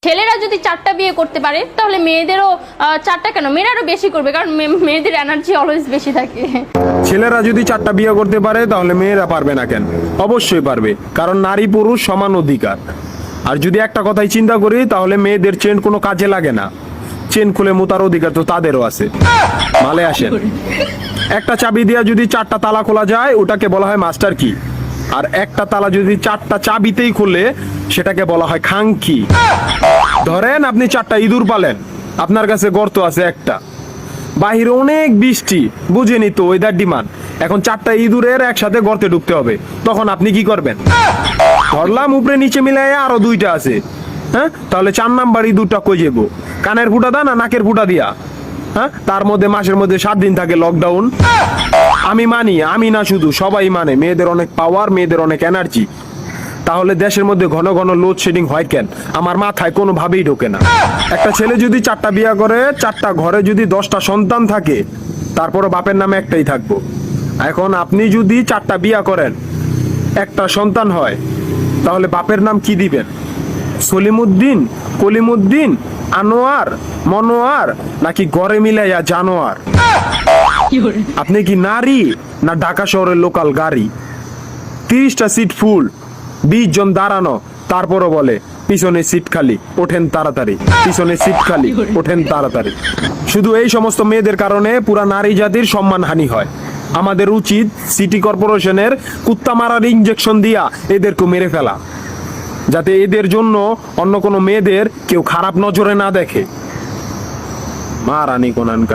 ছেলেরা যদি 4টা বিয়ে করতে পারে তাহলে মেয়েদেরও 4টা কেন, মেয়েরা আরো বেশি করবে, কারণ মেয়েদের এনার্জি অলওয়েজ বেশি থাকে। ছেলেরা যদি 4টা বিয়ে করতে পারে তাহলে মেয়েরা পারবে না কেন? অবশ্যই পারবে, কারণ নারী পুরুষ সমান অধিকার। আর যদি একটা কথাই চিন্তা করি তাহলে মেয়েদের চেন কোনো কাজে লাগে না, চেন খুলে মোতার অধিকার তো তাদেরও আছে। মালে আসেন, একটা চাবি দিয়া যদি 4টা তালা খোলা যায় ওটাকে বলা হয় মাস্টার কি, আর একটা তালা যদি 4টা চাবিতেই খুলে সেটাকে বলা হয় খাঙ্কি। ধরেন আপনি 4টা ইঁদুর পালেন, আপনার কাছে গর্ত আছে একটা, বাহিরে অনেক বৃষ্টি, বুঝেনি তো ওয়েদার ডিমান্ড, এখন 4টা ইঁদুরের একসাথে গর্তে ঢুকতে হবে, তখন আপনি কি করবেন? ধরলাম উপরে নিচে মিলাইয়া আরো 2টা আছে, হ্যাঁ, তাহলে 4 নাম্বার ইঁদুরটা কই যাবো? কানের ফুটা দা না নাকের ফুটা দিয়া? হ্যাঁ, তার মধ্যে মাসের মধ্যে 7 দিন থাকে লকডাউন। আমি মানি, আমি না শুধু, সবাই মানে মেয়েদের অনেক পাওয়ার, মেয়েদের অনেক এনার্জি। তাহলে দেশের মধ্যে ঘন ঘন লোডশেডিং হয় কেন? আমার মাথায় কোনোভাবেই ঢোকে না। একটা ছেলে যদি 4টা বিয়ে করে, 4টা ঘরে যদি 10টা সন্তান থাকে, তারপরও বাপের নামে একটাই থাকবো। এখন আপনি যদি 4টা বিয়ে করেন, একটা সন্তান হয়, তাহলে বাপের নাম কি দিবেন? সলিমুদ্দিন, কলিমুদ্দিন, আনোয়ার, মনোয়ার, নাকি গড়ে মিলাইয়া জানোয়ার? আপনি কি নারী না ঢাকা শহরের লোকাল গাড়ি? 30টা সিট ফুল, 20 জন দাঁড়ানো, তারপরও বলে পিছনে সিট খালি, ওঠেন তাড়াতাড়ি, পিছনে সিট খালি, ওঠেন তাড়াতাড়ি। শুধু এই সমস্ত মেয়েদের কারণে পুরা নারী জাতির সম্মানহানি হয়। আমাদের উচিত সিটি কর্পোরেশনের কুত্তা মারার ইনজেকশন দিয়া এদেরকে মেরে ফেলা, যাতে এদের জন্য অন্য কোনো মেয়েদের কেউ খারাপ নজরে না দেখে। মারানি কোনানকা।